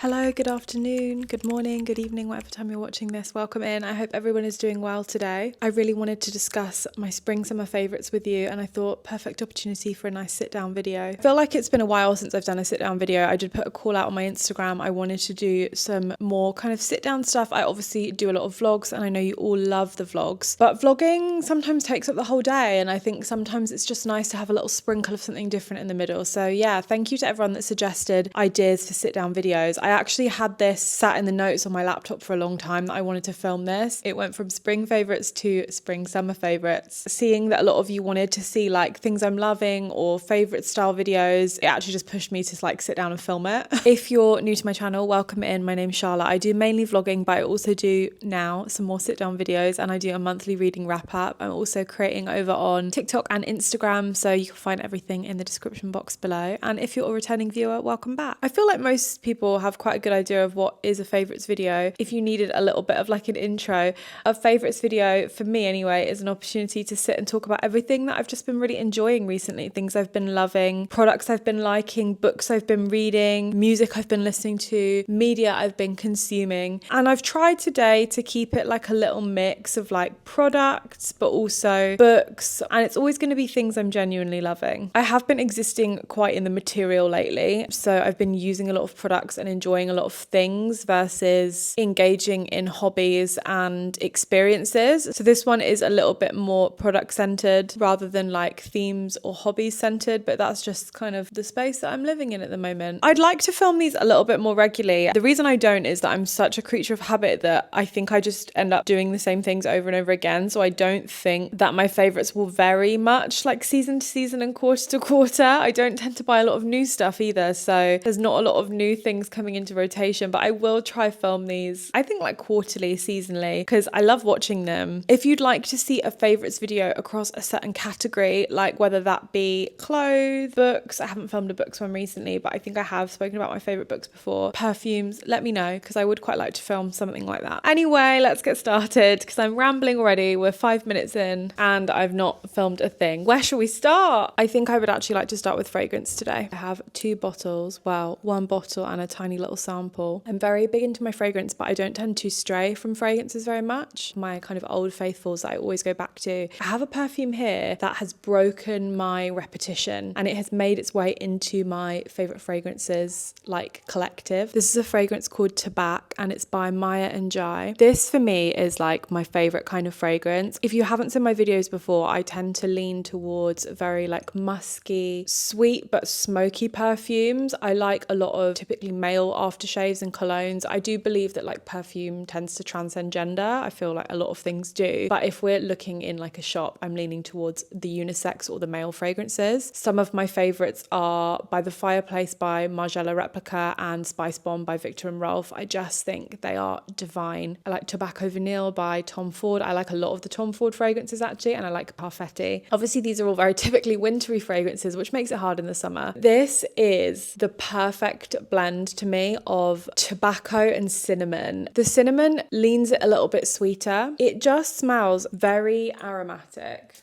Hello, good afternoon, good morning, good evening, whatever time you're watching this. Welcome in. I hope everyone is doing well today. I really wanted to discuss my spring summer favourites with you, and I thought perfect opportunity for a nice sit down video. I feel like it's been a while since I've done a sit down video. I did put a call out on my Instagram. I wanted to do some more kind of sit down stuff. I obviously do a lot of vlogs, and I know you all love the vlogs, but vlogging sometimes takes up the whole day, and I think sometimes it's just nice to have a little sprinkle of something different in the middle. So yeah, thank you to everyone that suggested ideas for sit down videos. I actually had this sat in the notes on my laptop for a long time that I wanted to film this. It went from spring favourites to spring summer favourites. Seeing that a lot of you wanted to see like things I'm loving or favourite style videos, it actually just pushed me to like sit down and film it. If you're new to my channel, welcome in. My name's Charlotte. I do mainly vlogging, but I also do now some more sit down videos, and I do a monthly reading wrap up. I'm also creating over on TikTok and Instagram, so you can find everything in the description box below. And if you're a returning viewer, welcome back. I feel like most people have quite a good idea of what is a favourites video. If you needed a little bit of like an intro, a favourites video for me anyway is an opportunity to sit and talk about everything that I've just been really enjoying recently, things I've been loving, products I've been liking, books I've been reading, music I've been listening to, media I've been consuming. And I've tried today to keep it like a little mix of like products but also books, and it's always going to be things I'm genuinely loving. I have been existing quite in the material lately, so I've been using a lot of products and enjoying a lot of things versus engaging in hobbies and experiences. So this one is a little bit more product centered rather than like themes or hobbies centered, but that's just kind of the space that I'm living in at the moment. I'd like to film these a little bit more regularly. The reason I don't is that I'm such a creature of habit that I think I just end up doing the same things over and over again. So I don't think that my favorites will vary much like season to season and quarter to quarter. I don't tend to buy a lot of new stuff either, so there's not a lot of new things coming into rotation, but I will try film these, I think like quarterly, seasonally, because I love watching them. If you'd like to see a favourites video across a certain category, like whether that be clothes, books, I haven't filmed a books one recently, but I think I have spoken about my favourite books before, perfumes, let me know, because I would quite like to film something like that. Anyway, let's get started, because I'm rambling already. We're 5 minutes in and I've not filmed a thing. Where shall we start? I think I would actually like to start with fragrance today. I have two bottles, well, one bottle and a tiny little sample. I'm very big into my fragrance, but I don't tend to stray from fragrances very much. My kind of old faithfuls that I always go back to. I have a perfume here that has broken my repetition, and it has made its way into my favourite fragrances like collective. This is a fragrance called Tobacco, and it's by Maya and Jai. This for me is like my favourite kind of fragrance. If you haven't seen my videos before, I tend to lean towards very like musky, sweet but smoky perfumes. I like a lot of typically male aftershaves and colognes. I do believe that like perfume tends to transcend gender. I feel like a lot of things do. But if we're looking in like a shop, I'm leaning towards the unisex or the male fragrances. Some of my favorites are By the Fireplace by Margiela Replica and Spice Bomb by Viktor and Rolf. I just think they are divine. I like Tobacco Vanille by Tom Ford. I like a lot of the Tom Ford fragrances actually, and I like Parfetti. Obviously these are all very typically wintry fragrances, which makes it hard in the summer. This is the perfect blend to me of tobacco and cinnamon. The cinnamon leans it a little bit sweeter. It just smells very aromatic.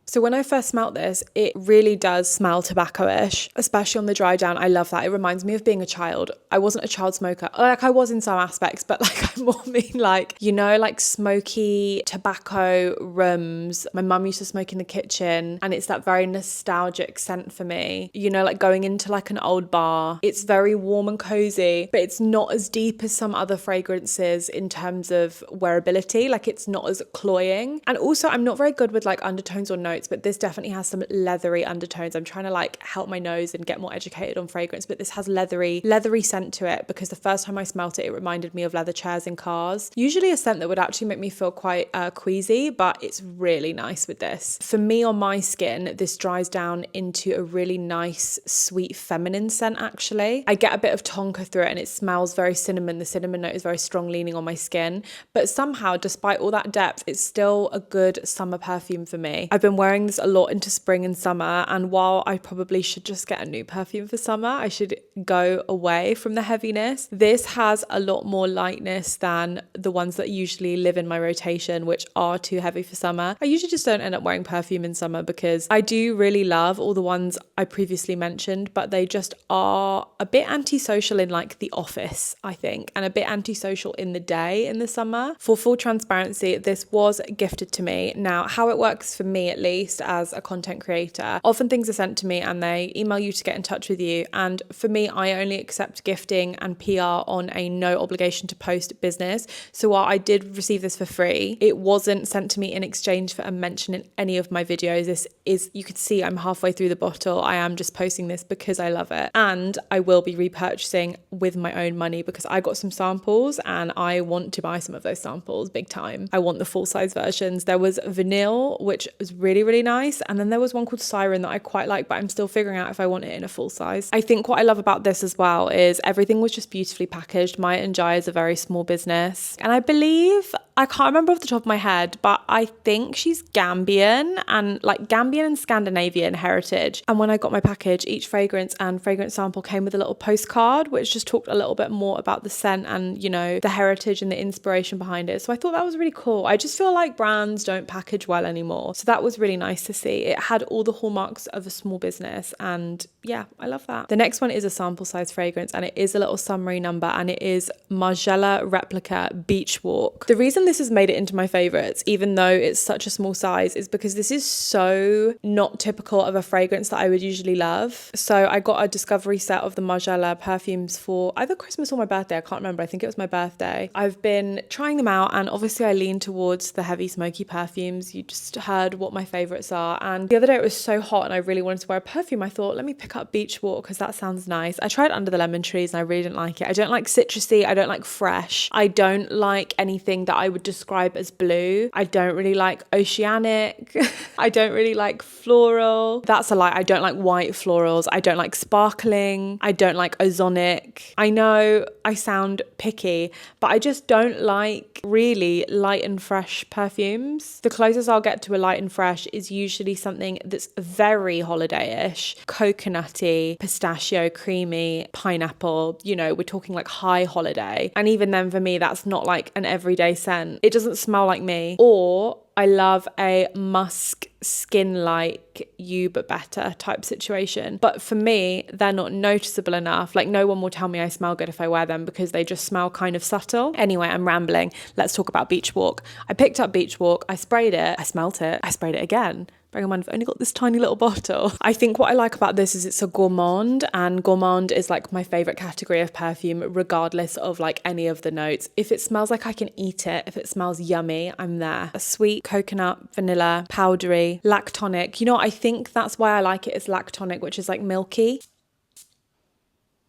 So when I first smelt this, it really does smell tobacco-ish, especially on the dry down. I love that. It reminds me of being a child. I wasn't a child smoker. Like I was in some aspects, but like I more mean like, you know, like smoky tobacco rooms. My mum used to smoke in the kitchen, and it's that very nostalgic scent for me. You know, like going into like an old bar. It's very warm and cozy, but it's not as deep as some other fragrances in terms of wearability. Like it's not as cloying. And also I'm not very good with like undertones or notes, but this definitely has some leathery undertones. I'm trying to like help my nose and get more educated on fragrance, but this has leathery scent to it, because the first time I smelt it, it reminded me of leather chairs in cars. Usually a scent that would actually make me feel quite queasy, but it's really nice with this. For me on my skin, this dries down into a really nice, sweet, feminine scent actually. I get a bit of tonka through it, and it smells very cinnamon. The cinnamon note is very strong leaning on my skin, but somehow, despite all that depth, it's still a good summer perfume for me. I've been wearing wearing this a lot into spring and summer, and while I probably should just get a new perfume for summer, I should go away from the heaviness. This has a lot more lightness than the ones that usually live in my rotation, which are too heavy for summer. I usually just don't end up wearing perfume in summer because I do really love all the ones I previously mentioned, but they just are a bit antisocial in like the office, I think, and a bit antisocial in the day in the summer. For full transparency, this was gifted to me. Now, how it works for me, at least as a content creator, often things are sent to me and they email you to get in touch with you. And for me, I only accept gifting and PR on a no obligation to post business. So while I did receive this for free, it wasn't sent to me in exchange for a mention in any of my videos. This is, you could see I'm halfway through the bottle. I am just posting this because I love it. And I will be repurchasing with my own money because I got some samples and I want to buy some of those samples big time. I want the full size versions. There was vanilla, which was really, really nice. And then there was one called Siren that I quite like, but I'm still figuring out if I want it in a full size. I think what I love about this as well is everything was just beautifully packaged. Maya and Jai is a very small business. And I believe, I can't remember off the top of my head, but I think she's Gambian and Scandinavian heritage. And when I got my package, each fragrance and fragrance sample came with a little postcard, which just talked a little bit more about the scent and, you know, the heritage and the inspiration behind it. So I thought that was really cool. I just feel like brands don't package well anymore. So that was really nice to see. It had all the hallmarks of a small business. And yeah, I love that. The next one is a sample size fragrance and it is a little summary number and it is Margiela Replica Beach Walk. The reason this has made it into my favorites, even though it's such a small size, is because this is so not typical of a fragrance that I would usually love. So I got a discovery set of the Margiela perfumes for either Christmas or my birthday. I can't remember. I think it was my birthday. I've been trying them out and obviously I lean towards the heavy smoky perfumes. You just heard what my favorites are. And the other day it was so hot and I really wanted to wear a perfume. I thought, let me pick up Beach Walk because that sounds nice. I tried Under the Lemon Trees and I really didn't like it. I don't like citrusy. I don't like fresh. I don't like anything that I would describe as blue. I don't really like oceanic. I don't really like floral. That's a lie. I don't like white florals. I don't like sparkling. I don't like ozonic. I know I sound picky, but I just don't like really light and fresh perfumes. The closest I'll get to a light and fresh is usually something that's very holiday-ish, coconutty, pistachio, creamy, pineapple. You know, we're talking like high holiday. And even then for me, that's not like an everyday scent. It doesn't smell like me. Or I love a musk skin like you but better type situation. But for me, they're not noticeable enough. Like no one will tell me I smell good if I wear them because they just smell kind of subtle. Anyway, I'm rambling. Let's talk about Beach Walk. I picked up Beach Walk. I sprayed it. I smelt it. I sprayed it again. Bearing in mind, I've only got this tiny little bottle. I think what I like about this is it's a gourmand, and gourmand is like my favorite category of perfume, regardless of like any of the notes. If it smells like I can eat it, if it smells yummy, I'm there. A sweet coconut, vanilla, powdery, lactonic. You know, I think that's why I like it as lactonic, which is like milky.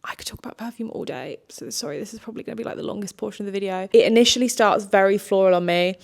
I could talk about perfume all day. So sorry, this is probably going to be like the longest portion of the video. It initially starts very floral on me,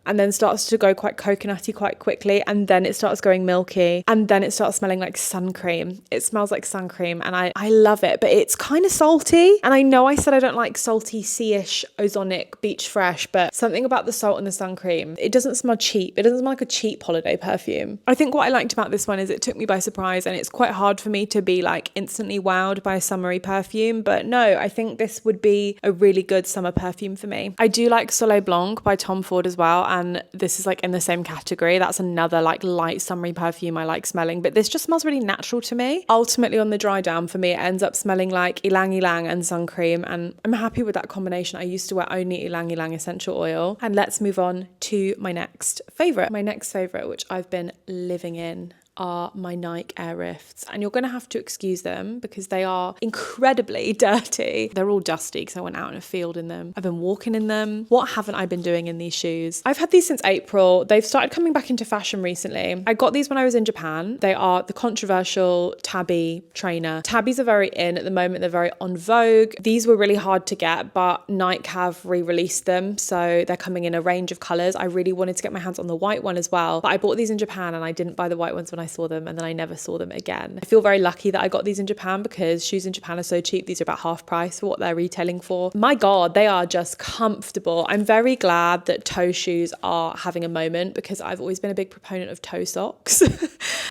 and then starts to go quite coconutty quite quickly, and then it starts going milky, and then it starts smelling like sun cream. It smells like sun cream, and I love it, but it's kind of salty. And I know I said I don't like salty, sea-ish, ozonic, beach fresh, but something about the salt and the sun cream, it doesn't smell cheap. It doesn't smell like a cheap holiday perfume. I think what I liked about this one is it took me by surprise, and it's quite hard for me to be like instantly wowed by a summery perfume, but no, I think this would be a really good summer perfume for me. I do like Soleil Blanc by Tom Ford as well, and this is like in the same category. That's another like light summery perfume I like smelling, but this just smells really natural to me. Ultimately on the dry down for me, it ends up smelling like ylang ylang and sun cream, and I'm happy with that combination. I used to wear only ylang ylang essential oil. And let's move on to my next favorite. My next favorite, which I've been living in, are my Nike Air Rifts, and you're gonna have to excuse them because they are incredibly dirty. They're all dusty because I went out in a field in them. I've been walking in them. What haven't I been doing in these shoes? I've had these since April. They've started coming back into fashion recently. I got these when I was in Japan. They are the controversial tabby trainer. Tabbies are very in at the moment. They're very en vogue. These were really hard to get, but Nike have re-released them, so they're coming in a range of colors. I really wanted to get my hands on the white one as well, but I bought these in Japan and I didn't buy the white ones when I saw them, and then I never saw them again. I feel very lucky that I got these in Japan because shoes in Japan are so cheap. These are about half price for what they're retailing for. My God, they are just comfortable. I'm very glad that toe shoes are having a moment because I've always been a big proponent of toe socks.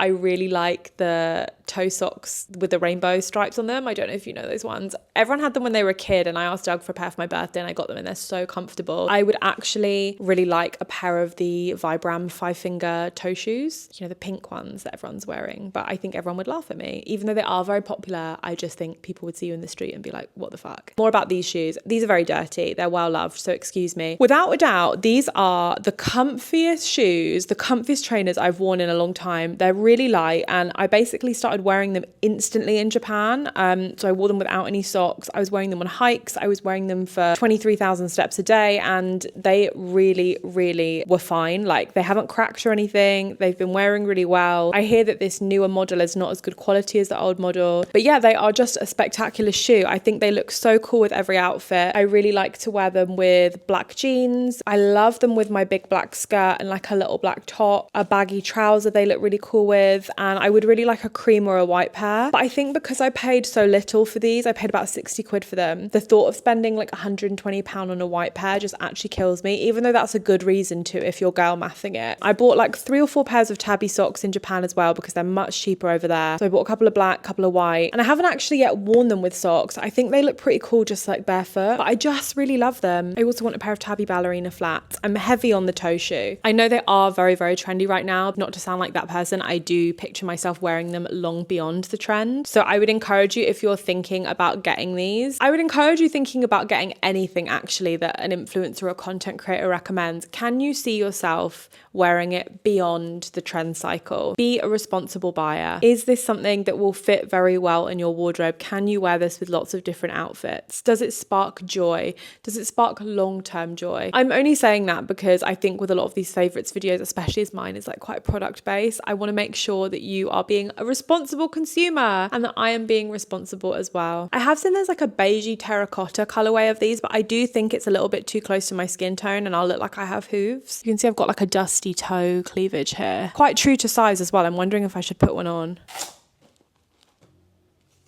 I really like the toe socks with the rainbow stripes on them. I don't know if you know those ones. Everyone had them when they were a kid, and I asked Doug for a pair for my birthday and I got them, and they're so comfortable. I would actually really like a pair of the Vibram 5-finger toe shoes, you know, the pink ones that everyone's wearing, but I think everyone would laugh at me. Even though they are very popular, I just think people would see you in the street and be like, what the fuck? More about these shoes. These are very dirty. They're well loved, so excuse me. Without a doubt, these are the comfiest shoes, the comfiest trainers I've worn in a long time. They're really light, and I basically started wearing them instantly in Japan. So I wore them without any socks. I was wearing them on hikes. I was wearing them for 23,000 steps a day, and they really, really were fine. Like, they haven't cracked or anything. They've been wearing really well. I hear that this newer model is not as good quality as the old model, but yeah, they are just a spectacular shoe. I think they look so cool with every outfit. I really like to wear them with black jeans. I love them with my big black skirt and like a little black top, a baggy trouser they look really cool with, and I would really like a cream or a white pair. But I think because I paid so little for these, I paid about 60 quid for them, the thought of spending like £120 on a white pair just actually kills me, even though that's a good reason to if you're girl mathing it. I bought like 3 or 4 pairs of tabby socks in Japan as well because they're much cheaper over there. So I bought a couple of black, couple of white, and I haven't actually yet worn them with socks. I think they look pretty cool just like barefoot, but I just really love them. I also want a pair of tabby ballerina flats. I'm heavy on the toe shoe. I know they are very, very trendy right now. Not to sound like that person, I do picture myself wearing them long beyond the trend. So I would encourage you, if you're thinking about getting these, I would encourage you thinking about getting anything actually that an influencer or content creator recommends. Can you see yourself wearing it beyond the trend cycle? Be a responsible buyer. Is this something that will fit very well in your wardrobe? Can you wear this with lots of different outfits? Does it spark joy? Does it spark long-term joy? I'm only saying that because I think with a lot of these favorites videos, especially as mine is like quite product based, I want to make sure that you are being a responsible consumer and that I am being responsible as well. I have seen there's like a beigey terracotta colorway of these, but I do think it's a little bit too close to my skin tone and I'll look like I have hooves. You can see I've got like a dusty toe cleavage here. Quite true to size as well. I'm wondering if I should put one on.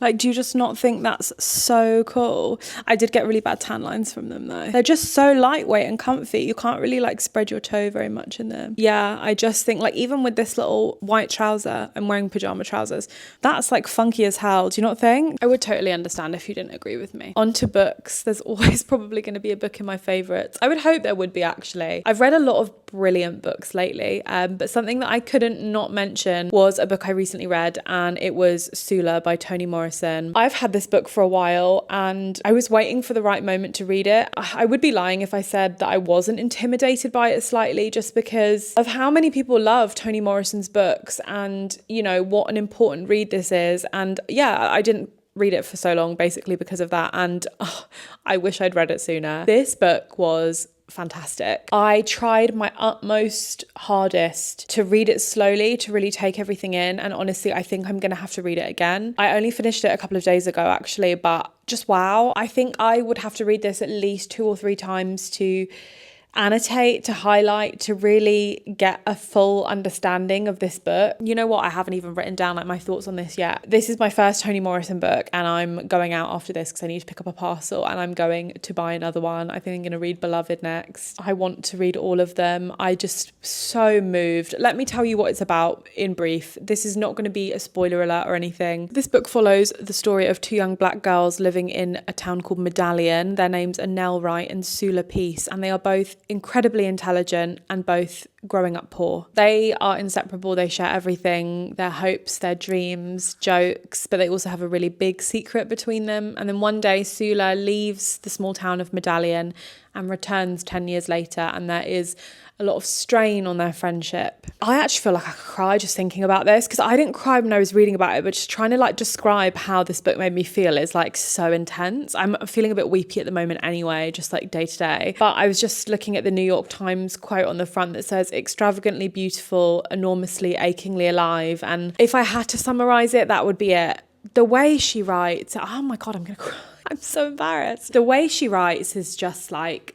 Like, do you just not think that's so cool? I did get really bad tan lines from them though. They're just so lightweight and comfy. You can't really like spread your toe very much in them. Yeah, I just think like even with this little white trouser, I'm wearing pajama trousers. That's like funky as hell. Do you not think? I would totally understand if you didn't agree with me. On to books. There's always probably going to be a book in my favorites. I would hope there would be actually. I've read a lot of brilliant books lately, but something that I couldn't not mention was a book I recently read, and it was Sula by Toni Morrison. I've had this book for a while and I was waiting for the right moment to read it. I would be lying if I said that I wasn't intimidated by it slightly, just because of how many people love Toni Morrison's books and, you know, what an important read this is. And yeah, I didn't read it for so long basically because of that, and I wish I'd read it sooner. This book was fantastic. I tried my utmost hardest to read it slowly, to really take everything in, and honestly I think I'm gonna have to read it again. I only finished it a couple of days ago actually, but just wow. I think I would have to read this at least 2 or 3 times to annotate, to highlight, to really get a full understanding of this book. You know what? I haven't even written down like my thoughts on this yet. This is my first Toni Morrison book and I'm going out after this because I need to pick up a parcel and I'm going to buy another one. I think I'm going to read Beloved next. I want to read all of them. I just so moved. Let me tell you what it's about in brief. This is not going to be a spoiler alert or anything. This book follows the story of 2 young black girls living in a town called Medallion. Their names are Nell Wright and Sula Peace, and they are both incredibly intelligent and both growing up poor. They are inseparable. They share everything, their hopes, their dreams, jokes, but they also have a really big secret between them. And then one day Sula leaves the small town of Medallion and returns 10 years later, and there is a lot of strain on their friendship. I actually feel like I could cry just thinking about this, because I didn't cry when I was reading about it, but just trying to like describe how this book made me feel is like so intense. I'm feeling a bit weepy at the moment anyway, just like day to day. But I was just looking at the New York Times quote on the front that says, extravagantly beautiful, enormously, achingly alive. And if I had to summarize it, that would be it. The way she writes, oh my God, I'm gonna cry. I'm so embarrassed. The way she writes is just like,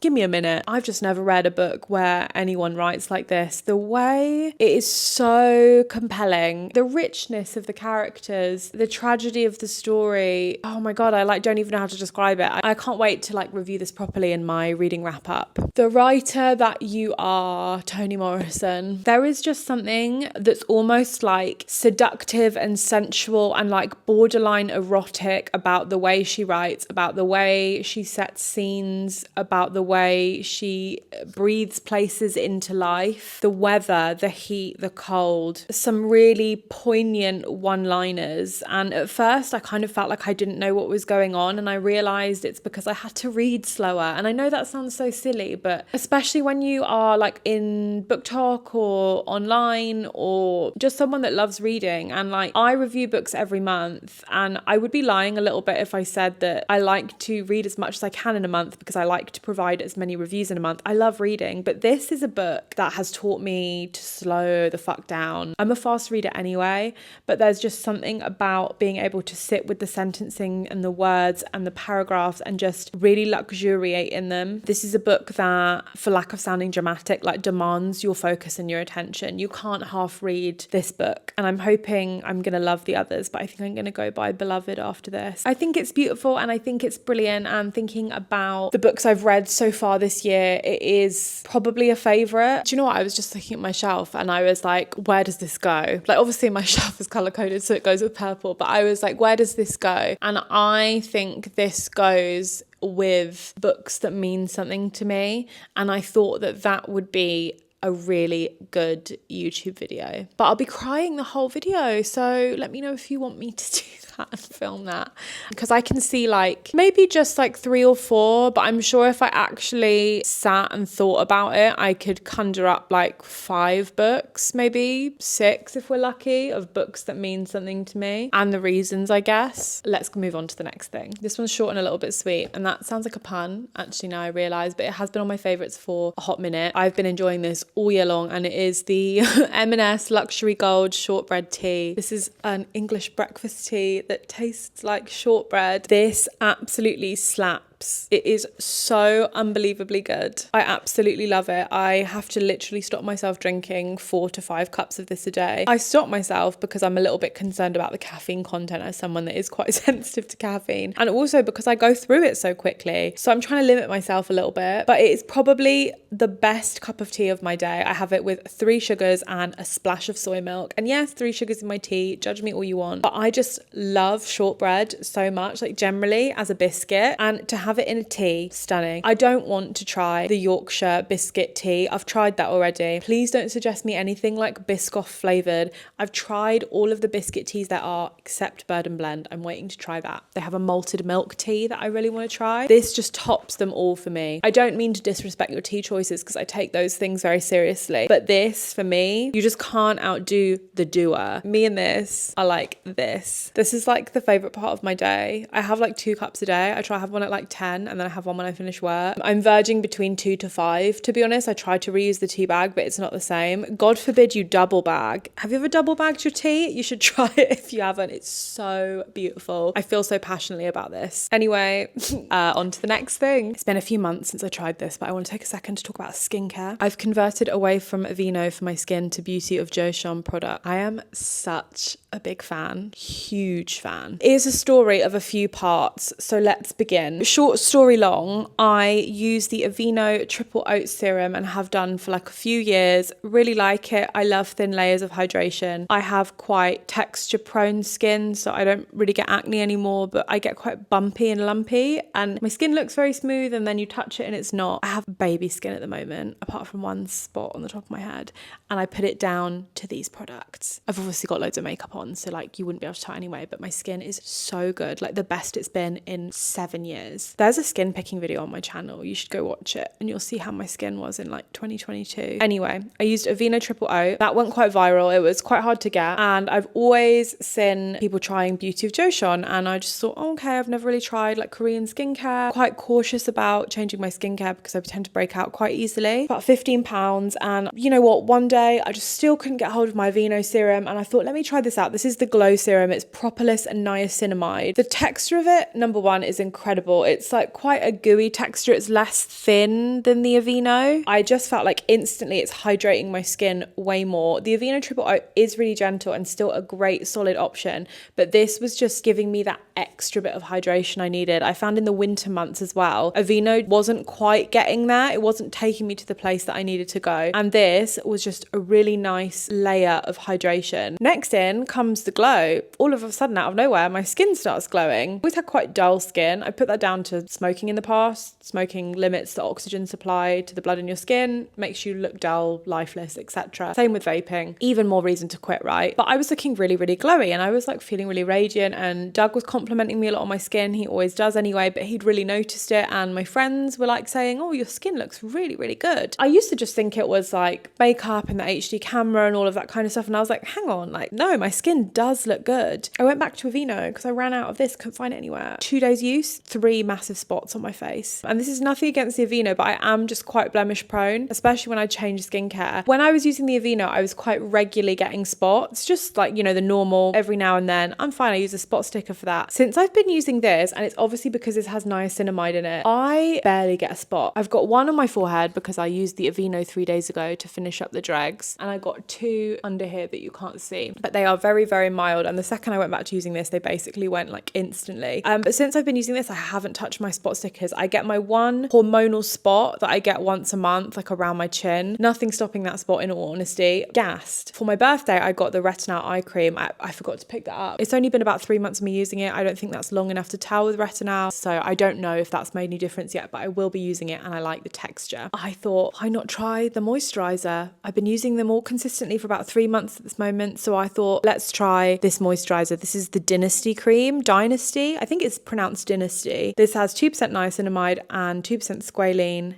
give me a minute. I've just never read a book where anyone writes like this. The way it is so compelling, the richness of the characters, the tragedy of the story. Oh my God, I like don't even know how to describe it. I can't wait to like review this properly in my reading wrap up. The writer that you are, Toni Morrison, there is just something that's almost like seductive and sensual and like borderline erotic about the way she writes, about the way she sets scenes, about the way she breathes places into life, the weather, the heat, the cold, some really poignant one-liners. And at first I kind of felt like I didn't know what was going on, and I realized it's because I had to read slower. And I know that sounds so silly, but especially when you are like in book talk or online or just someone that loves reading, and like I review books every month, and I would be lying a little bit if I said that I like to read as much as I can in a month because I like to provide as many reviews in a month. I love reading, but this is a book that has taught me to slow the fuck down. I'm a fast reader anyway, but there's just something about being able to sit with the sentencing and the words and the paragraphs and just really luxuriate in them. This is a book that, for lack of sounding dramatic, like demands your focus and your attention. You can't half read this book, and I'm hoping I'm going to love the others, but I think I'm going to go by Beloved after this. I think it's beautiful and I think it's brilliant, and thinking about the books I've read so far this year, it is probably a favourite. Do you know what? I was just looking at my shelf and I was like, where does this go? Like obviously my shelf is colour coded so it goes with purple, but I was like, where does this go? And I think this goes with books that mean something to me, and I thought that that would be a really good YouTube video. But I'll be crying the whole video, so let me know if you want me to do that and film that, because I can see like maybe just like 3 or 4, but I'm sure if I actually sat and thought about it, I could conjure up like 5 books, maybe 6 if we're lucky, of books that mean something to me and the reasons, I guess. Let's move on to the next thing. This one's short and a little bit sweet, and that sounds like a pun actually now I realise, but it has been on my favourites for a hot minute. I've been enjoying this all year long, and it is the M&S Luxury Gold Shortbread Tea. This is an English breakfast tea that tastes like shortbread. This absolutely slaps. It is so unbelievably good. I absolutely love it. I have to literally stop myself drinking 4 to 5 cups of this a day. I stop myself because I'm a little bit concerned about the caffeine content as someone that is quite sensitive to caffeine, and also because I go through it so quickly. So I'm trying to limit myself a little bit, but it is probably the best cup of tea of my day. I have it with 3 sugars and a splash of soy milk. And yes, 3 sugars in my tea, judge me all you want, but I just love shortbread so much, like generally as a biscuit, and to have it in a tea, stunning. I don't want to try the Yorkshire biscuit tea. I've tried that already. Please don't suggest me anything like Biscoff flavoured. I've tried all of the biscuit teas that are except Bird and Blend. I'm waiting to try that. They have a malted milk tea that I really want to try. This just tops them all for me. I don't mean to disrespect your tea choices because I take those things very seriously, but this for me, you just can't outdo the doer. Me and this are like this. This is like the favourite part of my day. I have like 2 cups a day. I try to have one at like 10 and then I have one when I finish work. I'm verging between 2 to 5, to be honest. I try to reuse the tea bag, but it's not the same. God forbid you double bag. Have you ever double bagged your tea? You should try it if you haven't. It's so beautiful. I feel so passionately about this. Anyway, on to the next thing. It's been a few months since I tried this, but I want to take a second to talk about skincare. I've converted away from Aveeno for my skin to Beauty of Joseon product. I am such a big fan, huge fan. It is a story of a few parts, so let's begin. Short story long, I use the Aveeno Triple Oat Serum and have done for like a few years. Really like it. I love thin layers of hydration. I have quite texture prone skin, so I don't really get acne anymore, but I get quite bumpy and lumpy, and my skin looks very smooth and then you touch it and it's not. I have baby skin at the moment, apart from one spot on the top of my head, and I put it down to these products. I've obviously got loads of makeup on, so like you wouldn't be able to tell anyway, but my skin is so good, like the best it's been in 7 years. There's a skin picking video on my channel, you should go watch it and you'll see how my skin was in like 2022. Anyway, I used Aveeno Triple Oat. That went quite viral. It was quite hard to get, and I've always seen people trying Beauty of Joseon, and I just thought, oh, okay, I've never really tried like Korean skincare. Quite cautious about changing my skincare because I tend to break out quite easily. About £15, and you know what, one day I just still couldn't get hold of my Aveeno serum, and I thought, let me try this out. This is the Glow Serum. It's propolis and niacinamide. The texture of it, number one, is incredible. It's It's like quite a gooey texture. It's less thin than the Aveeno. I just felt like instantly it's hydrating my skin way more. The Aveeno Triple O is really gentle and still a great solid option, but this was just giving me that extra bit of hydration I needed. I found in the winter months as well, Aveeno wasn't quite getting there. It wasn't taking me to the place that I needed to go. And this was just a really nice layer of hydration. Next in comes the glow. All of a sudden, out of nowhere, my skin starts glowing. I've always had quite dull skin. I put that down to smoking in the past. Smoking limits the oxygen supply to the blood in your skin, makes you look dull, lifeless, etc. Same with vaping. Even more reason to quit, right? But I was looking really, really glowy and I was like feeling really radiant, and Doug was complimenting me a lot on my skin. He always does anyway, but he'd really noticed it, and my friends were like saying, oh, your skin looks really, really good. I used to just think it was like makeup and the HD camera and all of that kind of stuff, and I was like, hang on, like, no, my skin does look good. I went back to Aveeno because I ran out of this, couldn't find it anywhere. 2 days use, 3 massive spots on my face. And this is nothing against the Aveeno, but I am just quite blemish prone, especially when I change skincare. When I was using the Aveeno, I was quite regularly getting spots, just like, you know, the normal every now and then. I'm fine, I use a spot sticker for that. Since I've been using this, and it's obviously because this has niacinamide in it, I barely get a spot. I've got one on my forehead because I used the Aveeno 3 days ago to finish up the dregs, and I got 2 under here that you can't see, but they are very, very mild. And the second I went back to using this, they basically went like instantly. But since I've been using this, I haven't touched my spot stickers. I get my one hormonal spot that I get once a month, like around my chin. Nothing stopping that spot, in all honesty. Gassed. For my birthday, I got the retinol eye cream. I forgot to pick that up. It's only been about 3 months of me using it. I don't think that's long enough to tell with retinol, so I don't know if that's made any difference yet, but I will be using it and I like the texture. I thought, why not try the moisturizer? I've been using them all consistently for about 3 months at this moment, so I thought, let's try this moisturizer. This is the Dynasty cream. Dynasty? I think it's pronounced Dynasty. This has 2% niacinamide and 2% squalane,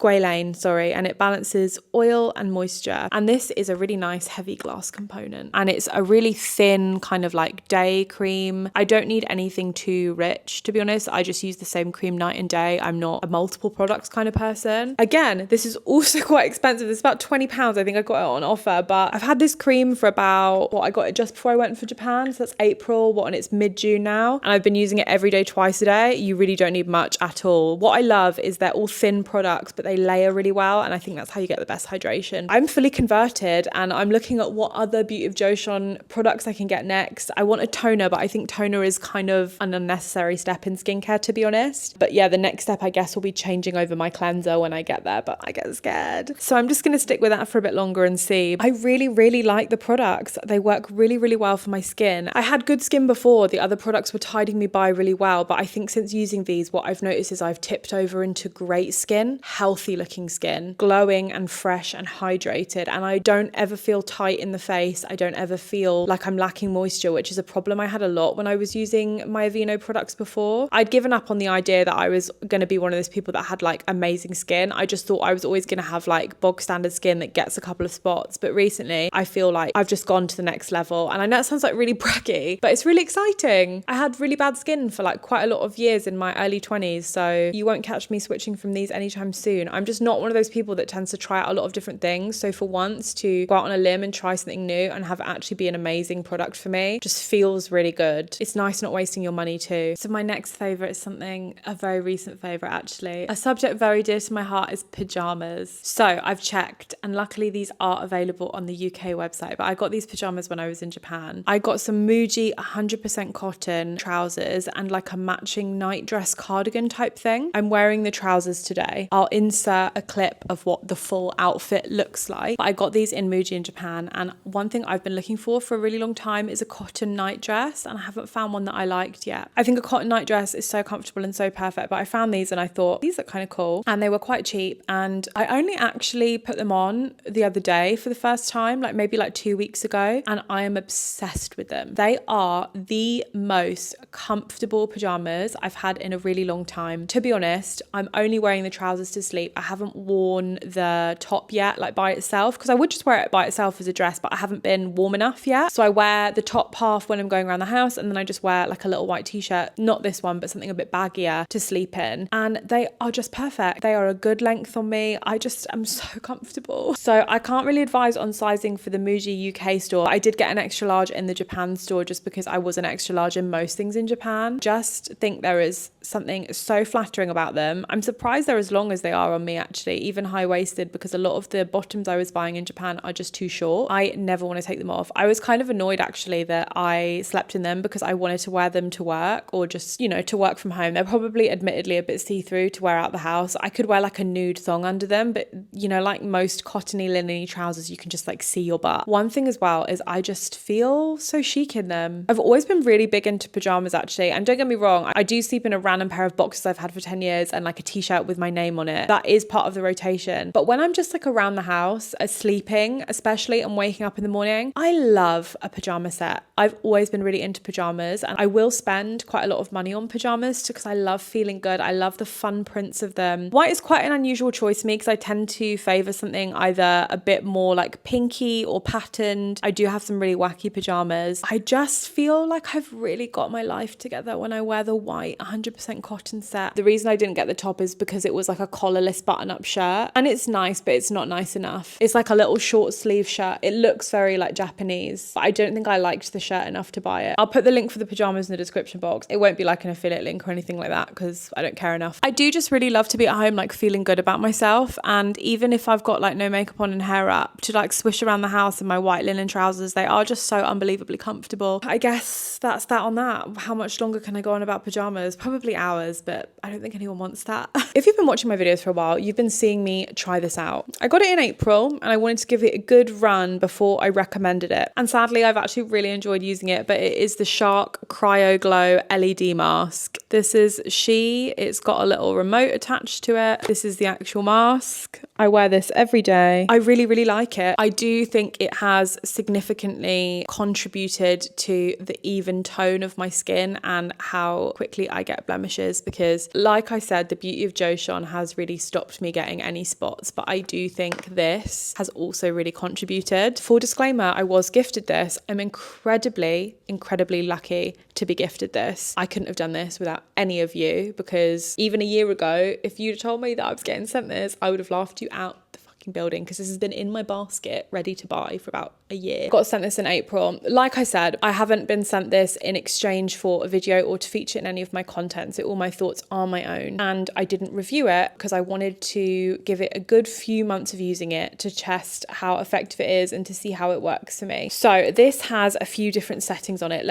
and it balances oil and moisture. And this is a really nice heavy glass component, and it's a really thin kind of like day cream. I don't need anything too rich, to be honest. I just use the same cream night and day. I'm not a multiple products kind of person. Again, this is also quite expensive. It's about £20. I think I got it on offer, but I've had this cream for about, I got it just before I went for Japan, so that's April, and it's mid-June now, and I've been using it every day, twice a day. You really don't need much at all. What I love is they're all thin products, but they layer really well, and I think that's how you get the best hydration. I'm fully converted, and I'm looking at what other Beauty of Joseon products I can get next. I want a toner, but I think toner is kind of an unnecessary step in skincare, to be honest. But yeah, the next step, I guess, will be changing over my cleanser when I get there, but I get scared. So I'm just going to stick with that for a bit longer and see. I really, really like the products. They work really, really well for my skin. I had good skin before. The other products were tiding me by really well, but I think since using these, what I've noticed is I've tipped over into great skin, healthy looking skin, glowing and fresh and hydrated, and I don't ever feel tight in the face. I don't ever feel like I'm lacking moisture, which is a problem I had a lot when I was using my Aveeno products before. I'd given up on the idea that I was going to be one of those people that had like amazing skin. I just thought I was always going to have like bog standard skin that gets a couple of spots, but recently I feel like I've just gone to the next level, and I know it sounds like really braggy, but it's really exciting. I had really bad skin for like quite a lot of years in my early 20s, so you won't catch me switching from these anytime soon. I'm just not one of those people that tends to try out a lot of different things, so for once to go out on a limb and try something new and have it actually be an amazing product for me just feels really good. It's nice not wasting your money too. So my next favourite is a very recent favourite actually. A subject very dear to my heart is pajamas. So I've checked, and luckily these are available on the UK website, but I got these pajamas when I was in Japan. I got some Muji 100% cotton trousers and like a matching night dress cardigan type thing. I'm wearing the trousers today. I'll insert a clip of what the full outfit looks like. But I got these in Muji in Japan, and one thing I've been looking for a really long time is a cotton night dress, and I haven't found one that I liked yet. I think a cotton night dress is so comfortable and so perfect, but I found these and I thought these are kind of cool, and they were quite cheap, and I only actually put them on the other day for the first time, like maybe like 2 weeks ago, and I am obsessed with them. They are the most comfortable pajamas I've had in a really long time. To be honest, I'm only wearing the trousers to sleep. I haven't worn the top yet, like by itself, because I would just wear it by itself as a dress, but I haven't been warm enough yet. So I wear the top half when I'm going around the house, and then I just wear like a little white t-shirt, not this one, but something a bit baggier to sleep in. And they are just perfect. They are a good length on me. I just am so comfortable. So I can't really advise on sizing for the Muji UK store. I did get an extra large in the Japan store just because I was an extra large in most things in Japan. Just think there is something so flattering about them. I'm surprised they're as long as they are on me, actually, even high-waisted, because a lot of the bottoms I was buying in Japan are just too short. I never want to take them off. I was kind of annoyed actually that I slept in them because I wanted to wear them to work, or just, you know, to work from home. They're probably admittedly a bit see-through to wear out the house. I could wear like a nude thong under them, but you know, like most cottony linen-y trousers, you can just like see your butt. One thing as well is I just feel so chic in them. I've always been really big into pajamas actually, and don't get me wrong, I do sleep in a random pair of boxers I've had for 10 years and like a t-shirt with my name on it. That is part of the rotation. But when I'm just like around the house, sleeping especially, and waking up in the morning, I love a pajama set. I've always been really into pajamas, and I will spend quite a lot of money on pajamas because I love feeling good. I love the fun prints of them. White is quite an unusual choice for me because I tend to favour something either a bit more like pinky or patterned. I do have some really wacky pajamas. I just feel like I've really got my life together when I wear the white 100% cotton set. The reason I didn't get the top is because it was like a collarless button-up shirt, and it's nice, but it's not nice enough. It's like a little short sleeve shirt. It looks very like Japanese, but I don't think I liked the shirt enough to buy it. I'll put the link for the pajamas in the description box. It won't be like an affiliate link or anything like that because I don't care enough. I do just really love to be at home like feeling good about myself, and even if I've got like no makeup on and hair up, to like swish around the house in my white linen trousers, they are just so unbelievably comfortable. I guess that's that on that. How much longer can I go on about pajamas? Probably hours, but I don't think anyone wants that. If you've been watching my videos for a while, you've been seeing me try this out. I got it in April and I wanted to give it a good run before I recommended it. And sadly, I've actually really enjoyed using it, but it is the Shark Cryo Glow LED mask. This is She. It's got a little remote attached to it. This is the actual mask. I wear this every day. I really, really like it. I do think it has significantly contributed to the even tone of my skin and how quickly I get blemishes, because like I said, the beauty of Joseon has really stopped me getting any spots, but I do think this has also really contributed. Full disclaimer, I was gifted this. I'm incredibly lucky to be gifted this. I couldn't have done this without any of you, because even a year ago, if you'd told me that I was getting sent this, I would have laughed you out the fucking building, because this has been in my basket ready to buy for about a year. Got sent this in April. Like I said, I haven't been sent this in exchange for a video or to feature in any of my content, so all my thoughts are my own, and I didn't review it because I wanted to give it a good few months of using it to test how effective it is and to see how it works for me. So this has a few different settings on it.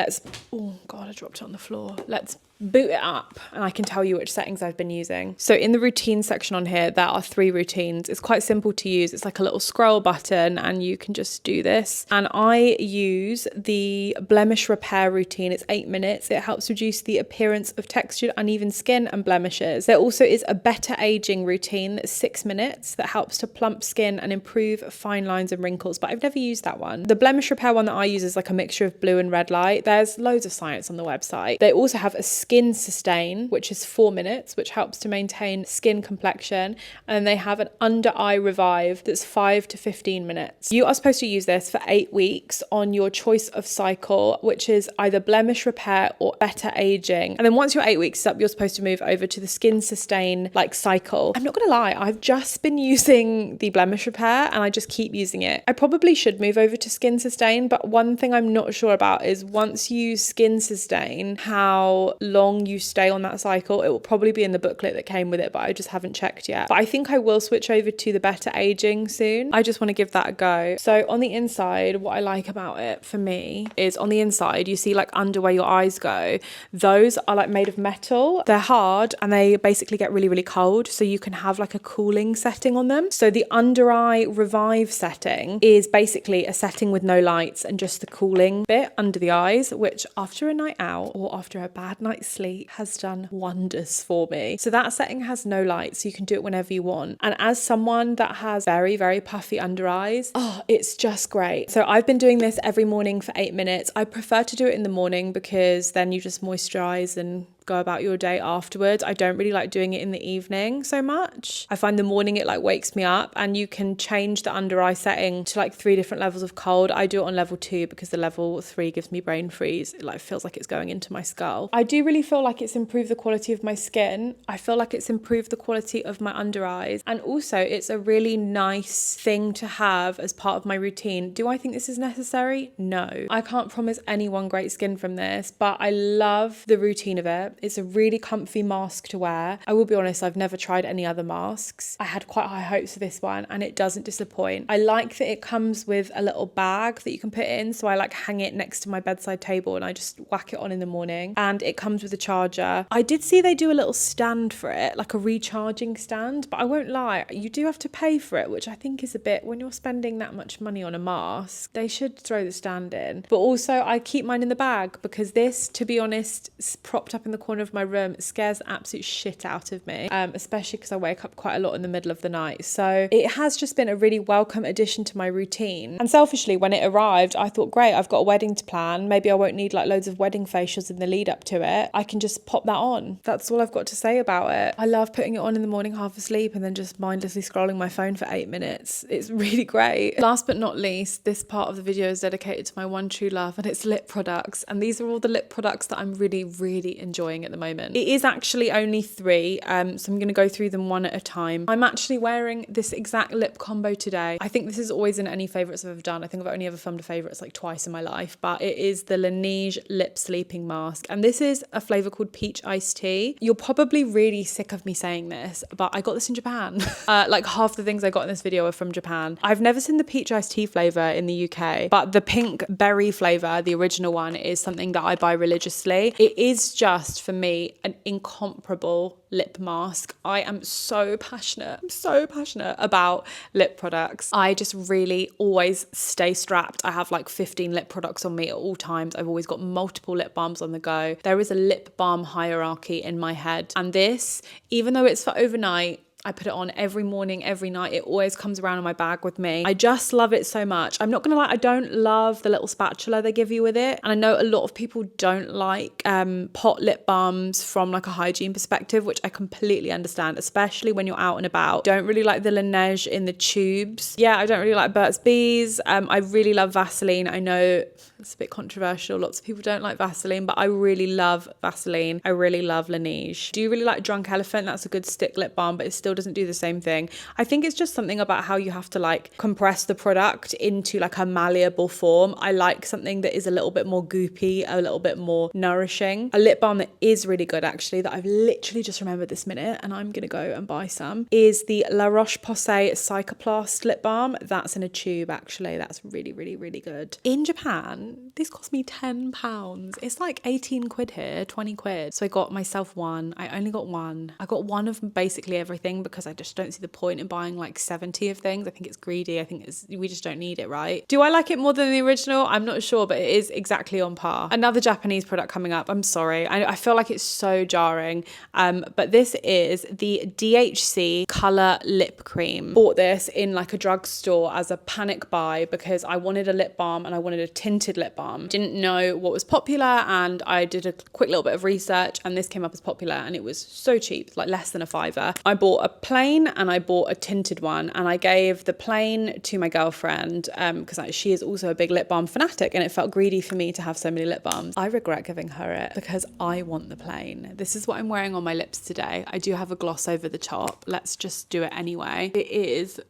Oh god, I dropped it on the floor. Let's boot it up and I can tell you which settings I've been using. So in the routine section on here, there are 3 routines. It's quite simple to use. It's like a little scroll button and you can just do this. And I use the blemish repair routine. It's 8 minutes. It helps reduce the appearance of textured uneven skin and blemishes. There also is a better aging routine that's 6 minutes that helps to plump skin and improve fine lines and wrinkles, but I've never used that one. The blemish repair one that I use is like a mixture of blue and red light. There's loads of science on the website. They also have a skin sustain, which is 4 minutes, which helps to maintain skin complexion, and they have an under eye revive that's 5 to 15 minutes. You are supposed to use this for 8 weeks on your choice of cycle, which is either blemish repair or better aging. And then once your 8 weeks is up, you're supposed to move over to the skin sustain like cycle. I'm not gonna lie, I've just been using the blemish repair and I just keep using it. I probably should move over to skin sustain, but one thing I'm not sure about is once you skin sustain, how long you stay on that cycle. It will probably be in the booklet that came with it, but I just haven't checked yet. But I think I will switch over to the better aging soon. I just want to give that a go. So on the inside, what I like about it for me is on the inside, you see like under where your eyes go, those are like made of metal. They're hard and they basically get really, really cold. So you can have like a cooling setting on them. So the under eye revive setting is basically a setting with no lights and just the cooling bit under the eyes, which after a night out or after a bad night's sleep has done wonders for me. So that setting has no light, so you can do it whenever you want. And as someone that has very, very puffy under eyes, oh, it's just great. So I've been doing this every morning for 8 minutes. I prefer to do it in the morning because then you just moisturize and go about your day afterwards. I don't really like doing it in the evening so much. I find the morning it like wakes me up, and you can change the under eye setting to like 3 different levels of cold. I do it on level 2 because the level 3 gives me brain freeze. It like feels like it's going into my skull. I do really feel like it's improved the quality of my skin. I feel like it's improved the quality of my under eyes, and also it's a really nice thing to have as part of my routine. Do I think this is necessary? No. I can't promise anyone great skin from this, but I love the routine of it. It's a really comfy mask to wear. I will be honest, I've never tried any other masks. I had quite high hopes for this one and it doesn't disappoint. I like that it comes with a little bag that you can put it in, so I like hang it next to my bedside table and I just whack it on in the morning, and it comes with a charger. I did see they do a little stand for it, like a recharging stand, but I won't lie, you do have to pay for it, which I think is a bit, when you're spending that much money on a mask, they should throw the stand in. But also I keep mine in the bag because this, to be honest, propped up in the corner of my room, scares the absolute shit out of me, especially because I wake up quite a lot in the middle of the night. So it has just been a really welcome addition to my routine. And selfishly, when it arrived, I thought, great, I've got a wedding to plan. Maybe I won't need like loads of wedding facials in the lead up to it. I can just pop that on. That's all I've got to say about it. I love putting it on in the morning half asleep and then just mindlessly scrolling my phone for 8 minutes. It's really great. Last but not least, this part of the video is dedicated to my one true love, and it's lip products. And these are all the lip products that I'm really, really enjoying at the moment. It is actually only 3, so I'm going to go through them one at a time. I'm actually wearing this exact lip combo today. I think this is always in any favourites I've ever done. I think I've only ever filmed a favourites like twice in my life, but it is the Laneige Lip Sleeping Mask. And this is a flavour called Peach Iced Tea. You're probably really sick of me saying this, but I got this in Japan. Like half the things I got in this video are from Japan. I've never seen the Peach Iced Tea flavour in the UK, but the pink berry flavour, the original one, is something that I buy religiously. It is just, for me, an incomparable lip mask. I am so passionate. I'm so passionate about lip products. I just really always stay strapped. I have like 15 lip products on me at all times. I've always got multiple lip balms on the go. There is a lip balm hierarchy in my head. And this, even though it's for overnight, I put it on every morning, every night. It always comes around in my bag with me. I just love it so much. I'm not gonna lie, I don't love the little spatula they give you with it. And I know a lot of people don't like pot lip balms from like a hygiene perspective, which I completely understand, especially when you're out and about. Don't really like the Laneige in the tubes. Yeah, I don't really like Burt's Bees. I really love Vaseline. I know it's a bit controversial. Lots of people don't like Vaseline, but I really love Vaseline. I really love Laneige. Do you really like Drunk Elephant? That's a good stick lip balm, but it still doesn't do the same thing. I think it's just something about how you have to like compress the product into like a malleable form. I like something that is a little bit more goopy, a little bit more nourishing. A lip balm that is really good actually, that I've literally just remembered this minute and I'm gonna go and buy some, is the La Roche-Posay Cicaplast lip balm. That's in a tube actually. That's really, really, really good. In Japan, this cost me £10. It's like 18 quid here, 20 quid. So I got myself one. I only got one. I got one of basically everything because I just don't see the point in buying like 70 of things. I think it's greedy. I think we just don't need it, right? Do I like it more than the original? I'm not sure, but it is exactly on par. Another Japanese product coming up. I'm sorry. I feel like it's so jarring. But this is the DHC Colour Lip Cream. Bought this in like a drugstore as a panic buy because I wanted a lip balm and I wanted a tinted lip balm. Didn't know what was popular and I did a quick little bit of research and this came up as popular and it was so cheap, like less than a fiver. I bought a plain and I bought a tinted one, and I gave the plain to my girlfriend because she is also a big lip balm fanatic and it felt greedy for me to have so many lip balms. I regret giving her it because I want the plain. This is what I'm wearing on my lips today. I do have a gloss over the top. Let's just do it anyway. It is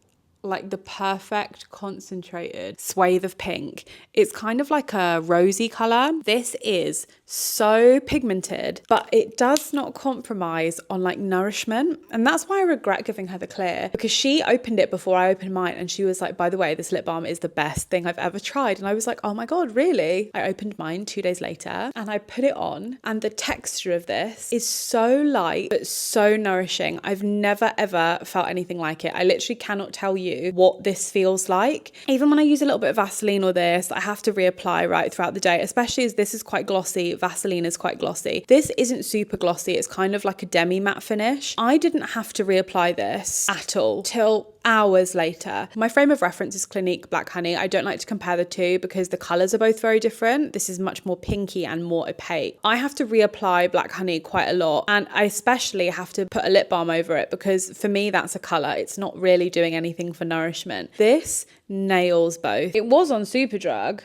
like the perfect concentrated swathe of pink. It's kind of like a rosy colour. This is so pigmented, but it does not compromise on like nourishment. And that's why I regret giving her the clear, because she opened it before I opened mine and she was like, by the way, this lip balm is the best thing I've ever tried. And I was like, oh my God, really? I opened mine 2 days later and I put it on, and the texture of this is so light, but so nourishing. I've never ever felt anything like it. I literally cannot tell you what this feels like. Even when I use a little bit of Vaseline or this, I have to reapply right throughout the day, especially as this is quite glossy. Vaseline is quite glossy. This isn't super glossy. It's kind of like a demi matte finish. I didn't have to reapply this at all till hours later. My frame of reference is Clinique Black Honey. I don't like to compare the two because the colours are both very different. This is much more pinky and more opaque. I have to reapply Black Honey quite a lot, and I especially have to put a lip balm over it because for me that's a colour. It's not really doing anything for nourishment. This nails both. It was on Superdrug.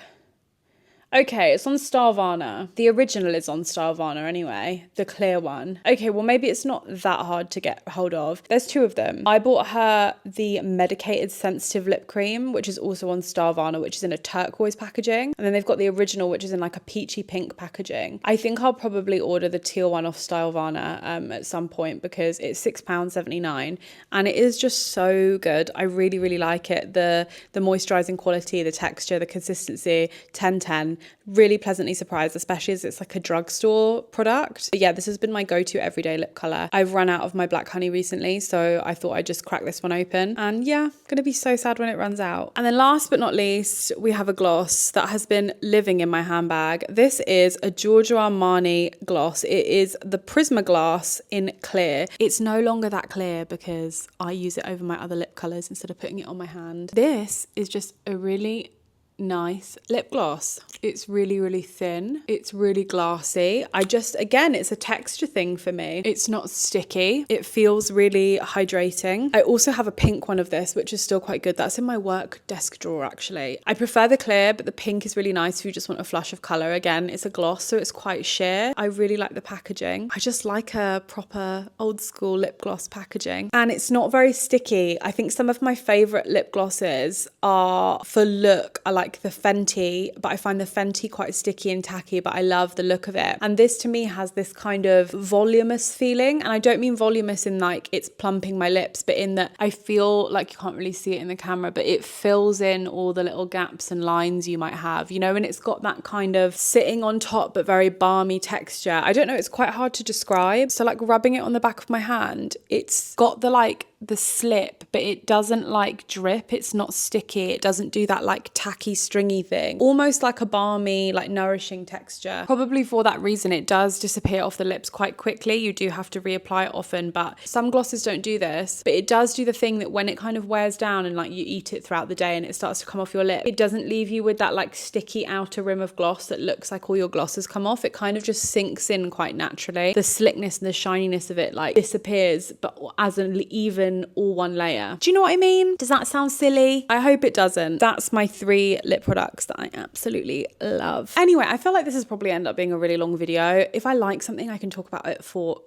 Okay, it's on Starvana. The original is on Starvana anyway, the clear one. Okay, well maybe it's not that hard to get hold of. There's two of them. I bought her the medicated sensitive lip cream, which is also on Starvana, which is in a turquoise packaging. And then they've got the original, which is in like a peachy pink packaging. I think I'll probably order the teal one off Starvana at some point because it's £6.79 and it is just so good. I really, really like it. The moisturizing quality, the texture, the consistency, 10/10. Really pleasantly surprised, especially as it's like a drugstore product. But yeah, this has been my go-to everyday lip color. I've run out of my Black Honey recently, so I thought I'd just crack this one open. And yeah, gonna be so sad when it runs out. And then last but not least, we have a gloss that has been living in my handbag. This is a Giorgio Armani gloss. It is the Prismaglass in clear. It's no longer that clear because I use it over my other lip colors instead of putting it on my hand. This is just a really nice lip gloss. It's really, really thin. It's really glassy. Again, it's a texture thing for me. It's not sticky. It feels really hydrating. I also have a pink one of this, which is still quite good. That's in my work desk drawer, actually. I prefer the clear, but the pink is really nice if you just want a flush of color. Again, it's a gloss, so it's quite sheer. I really like the packaging. I just like a proper old school lip gloss packaging. And it's not very sticky. I think some of my favorite lip glosses are for look. I like the Fenty, but I find the Fenty quite sticky and tacky, but I love the look of it. And this to me has this kind of voluminous feeling. And I don't mean voluminous in like it's plumping my lips, but in that I feel like you can't really see it in the camera, but it fills in all the little gaps and lines you might have, you know, and it's got that kind of sitting on top, but very balmy texture. I don't know, it's quite hard to describe. So like rubbing it on the back of my hand, it's got the slip, but it doesn't like drip. It's not sticky. It doesn't do that like tacky stringy thing. Almost like a balmy, like nourishing texture. Probably for that reason, it does disappear off the lips quite quickly. You do have to reapply it often, but some glosses don't do this, but it does do the thing that when it kind of wears down and like you eat it throughout the day and it starts to come off your lip, it doesn't leave you with that like sticky outer rim of gloss that looks like all your glosses come off. It kind of just sinks in quite naturally. The slickness and the shininess of it like disappears, but as an even all one layer. Do you know what I mean? Does that sound silly? I hope it doesn't. That's my 3 lip products that I absolutely love. Anyway, I feel like this has probably ended up being a really long video. If I like something, I can talk about it for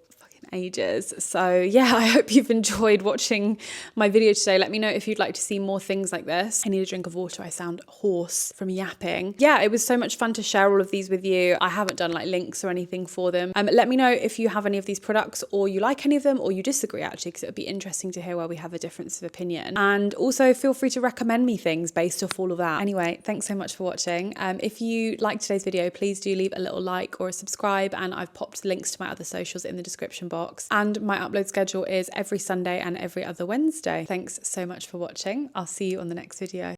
ages. So yeah, I hope you've enjoyed watching my video today. Let me know if you'd like to see more things like this. I need a drink of water. I sound hoarse from yapping. Yeah, it was so much fun to share all of these with you. I haven't done like links or anything for them. Let me know if you have any of these products or you like any of them or you disagree actually, because it would be interesting to hear where we have a difference of opinion. And also feel free to recommend me things based off all of that. Anyway, thanks so much for watching. If you liked today's video, please do leave a little like or a subscribe, and I've popped links to my other socials in the description box. And my upload schedule is every Sunday and every other Wednesday. Thanks so much for watching. I'll see you on the next video.